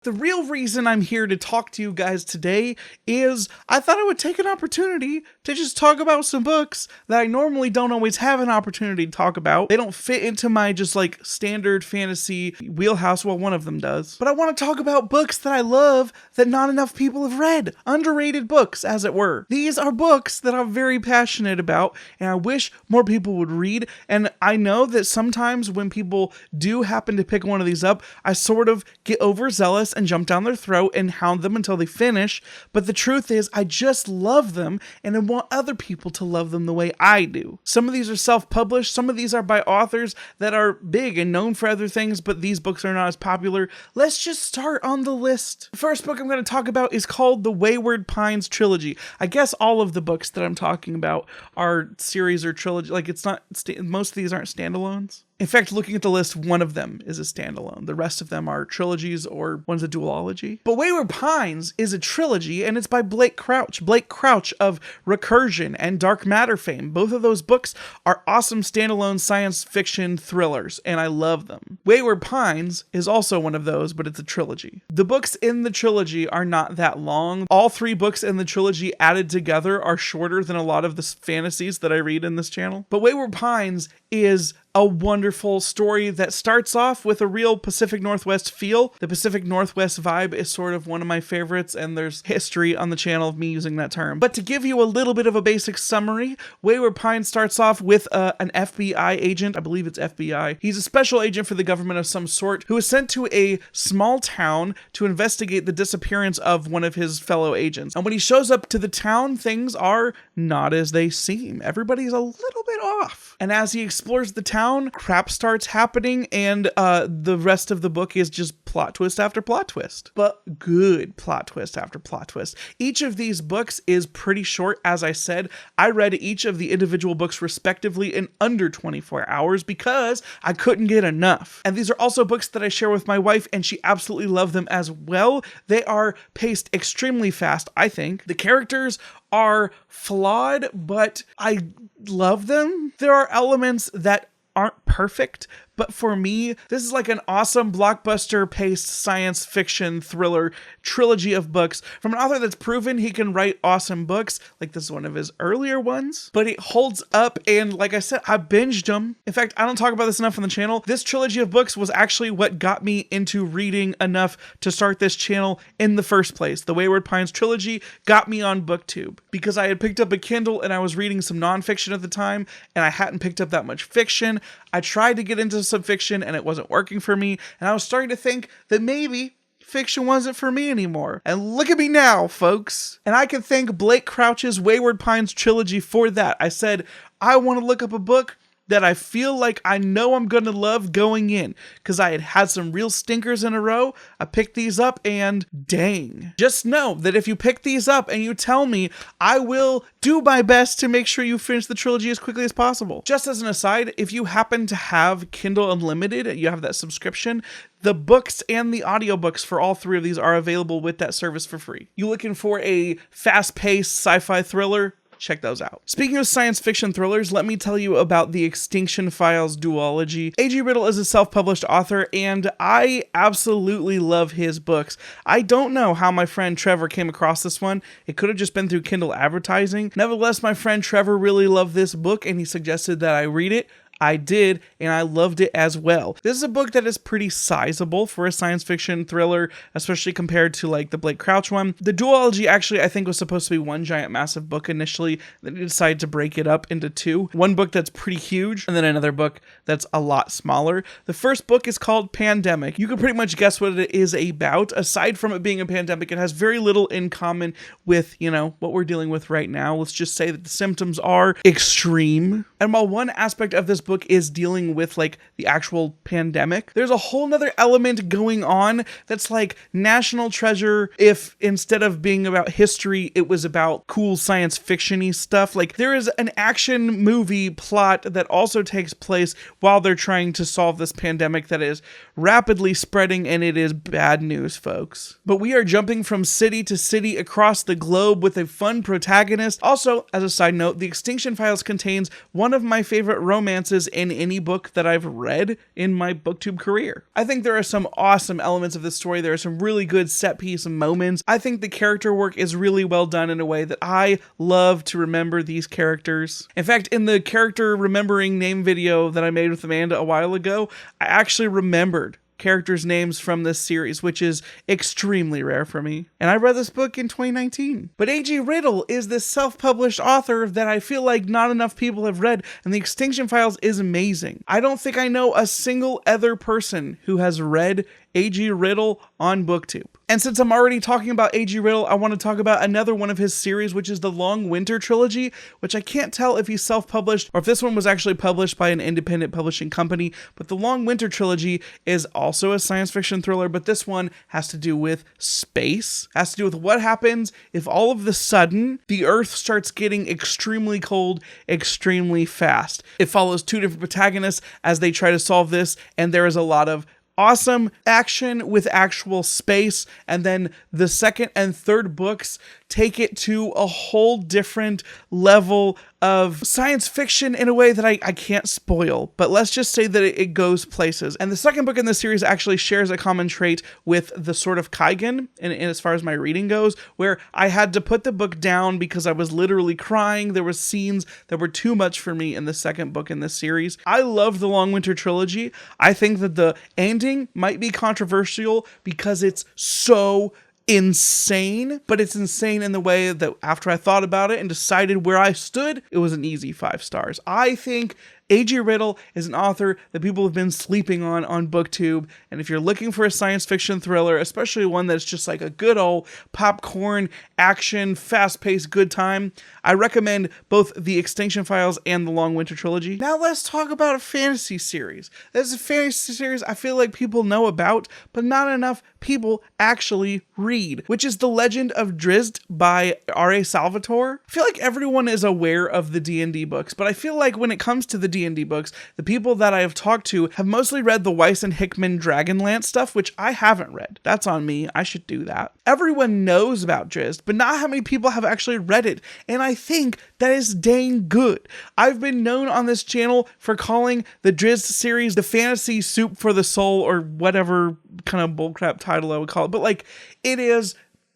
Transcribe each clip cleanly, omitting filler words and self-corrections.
The real reason I'm here to talk to you guys today is I thought I would take an opportunity to just talk about some books that I normally don't always have an opportunity to talk about. They don't fit into my just like standard fantasy wheelhouse. Well, one of them does. But I want to talk about books that I love that not enough people have read. Underrated books, as it were. These are books that I'm very passionate about and I wish more people would read. And I know that sometimes when people do happen to pick one of these up, I sort of get overzealous and jump down their throat and hound them until they finish. But the truth is, I just love them and I want other people to love them the way I do. Some of these are self-published, some of these are by authors that are big and known for other things, but these books are not as popular. Let's just start on the list. The first book I'm going to talk about is called the Wayward Pines Trilogy. I guess all of the books that I'm talking about are series or trilogy. Like it's not, most of these aren't standalones. In fact, looking at the list, one of them is a standalone. The rest of them are trilogies or one's a duology. But Wayward Pines is a trilogy and it's by Blake Crouch. Blake Crouch of Recursion and Dark Matter fame. Both of those books are awesome standalone science fiction thrillers and I love them. Wayward Pines is also one of those, but it's a trilogy. The books in the trilogy are not that long. All three books in the trilogy added together are shorter than a lot of the fantasies that I read in this channel. But Wayward Pines is a wonderful story that starts off with a real Pacific Northwest feel. The Pacific Northwest vibe is sort of one of my favorites, and there's history on the channel of me using that term. But to give you a little bit of a basic summary, Wayward Pines starts off with an FBI agent. I believe it's FBI. He's a special agent for the government of some sort who is sent to a small town to investigate the disappearance of one of his fellow agents. And when he shows up to the town, things are not as they seem. Everybody's a little bit off. And as he explores the town, crap starts happening, and the rest of the book is just plot twist after plot twist. But good plot twist after plot twist. Each of these books is pretty short. As I said, I read each of the individual books respectively in under 24 hours because I couldn't get enough. And these are also books that I share with my wife, and she absolutely loved them as well. They are paced extremely fast, I think. The characters are flawed, but I love them. There are elements that aren't perfect, but for me, this is like an awesome blockbuster-paced science fiction thriller trilogy of books from an author that's proven he can write awesome books, like this is one of his earlier ones, but it holds up, and like I said, I binged them. In fact, I don't talk about this enough on the channel. This trilogy of books was actually what got me into reading enough to start this channel in the first place. The Wayward Pines trilogy got me on BookTube because I had picked up a Kindle and I was reading some nonfiction at the time, and I hadn't picked up that much fiction. I tried to get into some fiction and it wasn't working for me, and I was starting to think that maybe fiction wasn't for me anymore. And look at me now, folks. And I can thank Blake Crouch's Wayward Pines trilogy for that. I said, I want to look up a book that I feel like I know I'm going to love going in, because I had some real stinkers in a row. I picked these up and dang. Just know that if you pick these up and you tell me, I will do my best to make sure you finish the trilogy as quickly as possible. Just as an aside, if you happen to have Kindle Unlimited, you have that subscription, the books and the audiobooks for all three of these are available with that service for free. You looking for a fast-paced sci-fi thriller? Check those out. Speaking of science fiction thrillers, let me tell you about the Extinction Files duology. A.G. Riddle is a self-published author, and I absolutely love his books. I don't know how my friend Trevor came across this one. It could have just been through Kindle advertising. Nevertheless, my friend Trevor really loved this book, and he suggested that I read it. I did, and I loved it as well. This is a book that is pretty sizable for a science fiction thriller, especially compared to like the Blake Crouch one. The duology actually I think was supposed to be one giant massive book initially, then they decided to break it up into two. One book that's pretty huge, and then another book that's a lot smaller. The first book is called Pandemic. You can pretty much guess what it is about. Aside from it being a pandemic, it has very little in common with, you know, what we're dealing with right now. Let's just say that the symptoms are extreme. And while one aspect of this book is dealing with like the actual pandemic, there's a whole nother element going on that's like National Treasure if instead of being about history it was about cool science fiction-y stuff. Like there is an action movie plot that also takes place while they're trying to solve this pandemic that is rapidly spreading, and it is bad news, folks. But we are jumping from city to city across the globe with a fun protagonist. Also, as a side note, the Extinction Files contains one one of my favorite romances in any book that I've read in my booktube career. I think there are some awesome elements of this story. There are some really good set piece moments. I think the character work is really well done in a way that I love to remember these characters. In fact, in the character remembering name video that I made with Amanda a while ago, I actually remembered characters' names from this series, which is extremely rare for me. And I read this book in 2019. But A.G. Riddle is this self-published author that I feel like not enough people have read, and the Extinction Files is amazing. I don't think I know a single other person who has read A.G. Riddle on BookTube. And since I'm already talking about A.G. Riddle, I want to talk about another one of his series, which is the Long Winter Trilogy, which I can't tell if he's self-published or if this one was actually published by an independent publishing company. But the Long Winter Trilogy is also a science fiction thriller, but this one has to do with space. Has to do with what happens if all of a sudden the Earth starts getting extremely cold, extremely fast. It follows two different protagonists as they try to solve this, and there is a lot of awesome action with actual space, and then the second and third books take it to a whole different level of science fiction in a way that I can't spoil, but let's just say that it goes places. And the second book in the series actually shares a common trait with the Sword of Kaigen, and as far as my reading goes, where I had to put the book down because I was literally crying. There were scenes that were too much for me in the second book in this series. I love the Long Winter Trilogy. I think that the ending might be controversial because it's so insane, but it's insane in the way that after I thought about it and decided where I stood, it was an easy 5 stars. I think A.G. Riddle is an author that people have been sleeping on BookTube, and if you're looking for a science fiction thriller, especially one that's just like a good old popcorn, action, fast-paced good time, I recommend both the Extinction Files and the Long Winter Trilogy. Now let's talk about a fantasy series. This is a fantasy series I feel like people know about, but not enough people actually read, which is The Legend of Drizz by R.A. Salvatore. I feel like everyone is aware of the D&D books, but I feel like when it comes to the D&D books, the people that I have talked to have mostly read the Weiss and Hickman Dragonlance stuff, which I haven't read. That's on me. I should do that. Everyone knows about Drizzt, but not how many people have actually read it, and I think that is dang good. I've been known on this channel for calling the Drizzt series the fantasy soup for the soul, or whatever kind of bullcrap title I would call it, but like, it is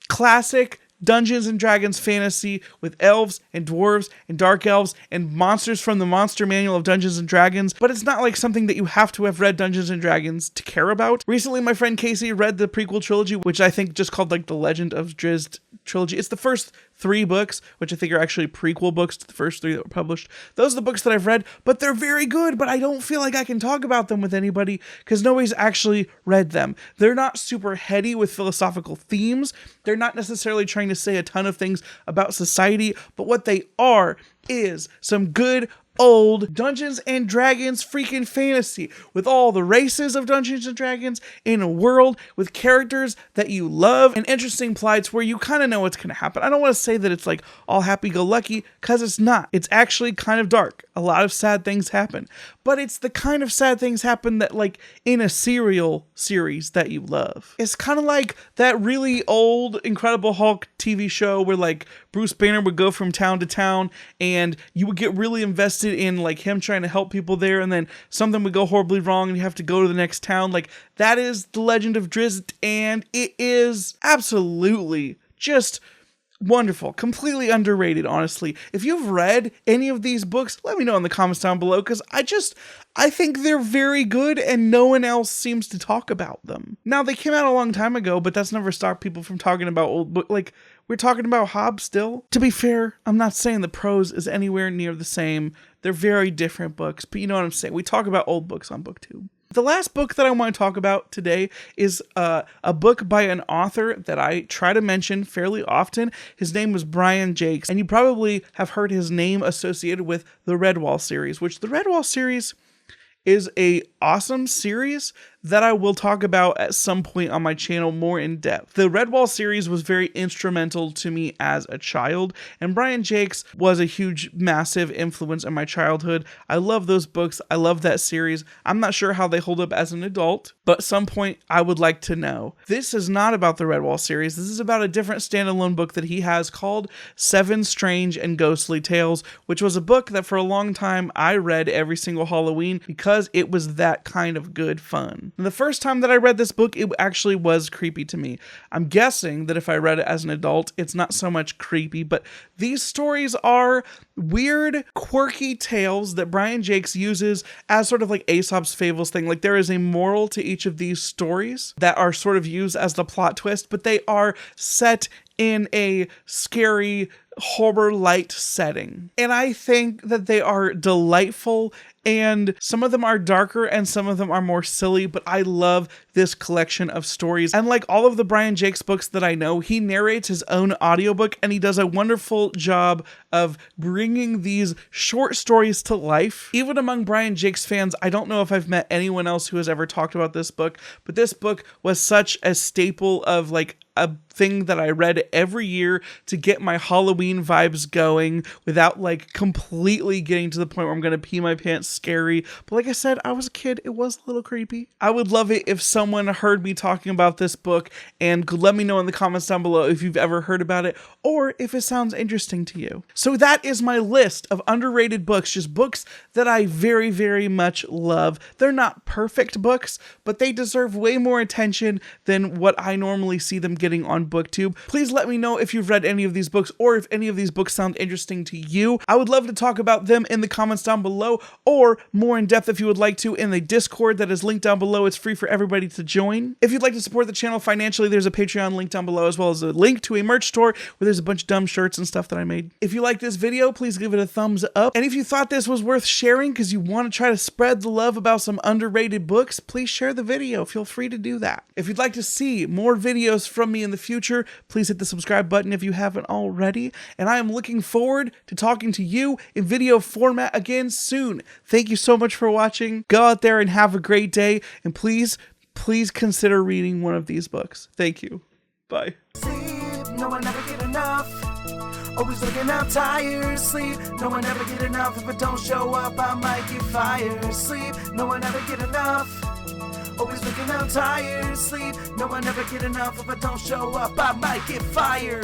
classic Dungeons and Dragons fantasy with elves and dwarves and dark elves and monsters from the monster manual of Dungeons and Dragons, but it's not like something that you have to have read Dungeons and Dragons to care about. Recently, my friend Casey read the prequel trilogy, which I think just called like the Legend of Drizz trilogy. It's the first 3 books, which I think are actually prequel books to the first 3 that were published. Those are the books that I've read, but they're very good, but I don't feel like I can talk about them with anybody because nobody's actually read them. They're not super heady with philosophical themes. They're not necessarily trying to say a ton of things about society, but what they are is some good old Dungeons and Dragons freaking fantasy with all the races of Dungeons and Dragons in a world with characters that you love and interesting plots where you kind of know what's going to happen. I don't want to say that it's like all happy-go-lucky because it's not. It's actually kind of dark. A lot of sad things happen, but it's the kind of sad things happen that like in a serial series that you love. It's kind of like that really old Incredible Hulk TV show where like Bruce Banner would go from town to town and you would get really invested in like him trying to help people there, and then something would go horribly wrong and you have to go to the next town. Like that is The Legend of Drizzt, and it is absolutely just wonderful, completely underrated, honestly. If you've read any of these books, let me know in the comments down below, because I think they're very good and no one else seems to talk about them. Now, they came out a long time ago, but that's never stopped people from talking about old books. Like, we're talking about Hobbes still. To be fair, I'm not saying the prose is anywhere near the same. They're very different books, but you know what I'm saying. We talk about old books on BookTube. The last book that I want to talk about today is a book by an author that I try to mention fairly often. His name was Brian Jakes, and you probably have heard his name associated with the Redwall series, which the Redwall series is a awesome series that I will talk about at some point on my channel more in depth. The Redwall series was very instrumental to me as a child, and Brian Jacques was a huge, massive influence in my childhood. I love those books. I love that series. I'm not sure how they hold up as an adult, but at some point I would like to know. This is not about the Redwall series. This is about a different standalone book that he has called Seven Strange and Ghostly Tales, which was a book that for a long time I read every single Halloween because it was that kind of good fun. And the first time that I read this book, it actually was creepy to me. I'm guessing that if I read it as an adult, it's not so much creepy, but these stories are weird, quirky tales that Brian Jacques uses as sort of like Aesop's Fables thing. Like there is a moral to each of these stories that are sort of used as the plot twist, but they are set in a scary, horror-light setting. And I think that they are delightful, and some of them are darker and some of them are more silly, but I love this collection of stories. And like all of the Brian Jacques books that I know, he narrates his own audiobook, and he does a wonderful job of bringing these short stories to life. Even among Brian Jacques fans, I don't know if I've met anyone else who has ever talked about this book, but this book was such a staple of like a thing that I read every year to get my Halloween vibes going without like completely getting to the point where I'm gonna pee my pants scary. But like I said, I was a kid. It was a little creepy. I would love it if someone heard me talking about this book and could let me know in the comments down below if you've ever heard about it or if it sounds interesting to you. So that is my list of underrated books, just books that I very, very much love. They're not perfect books, but they deserve way more attention than what I normally see them getting on BookTube. Please let me know if you've read any of these books or if any of these books sound interesting to you. I would love to talk about them in the comments down below, or more in depth if you would like to in the Discord that is linked down below. It's free for everybody to join. If you'd like to support the channel financially, there's a Patreon link down below, as well as a link to a merch store where there's a bunch of dumb shirts and stuff that I made. If you like this video, please give it a thumbs up. And if you thought this was worth sharing because you want to try to spread the love about some underrated books, please share the video. Feel free to do that. If you'd like to see more videos from me in the future, please hit the subscribe button if you haven't already. And I am looking forward to talking to you in video format again soon. Thank you so much for watching. Go out there and have a great day. And please consider reading one of these books. Thank you. Bye. Sleep, no one ever get enough. Always looking out tired. Sleep, no one ever get enough. If I don't show up, I might get fired. Sleep, no one ever get enough. Always looking out tired. Sleep, no one ever get enough. If I don't show up, I might get fired.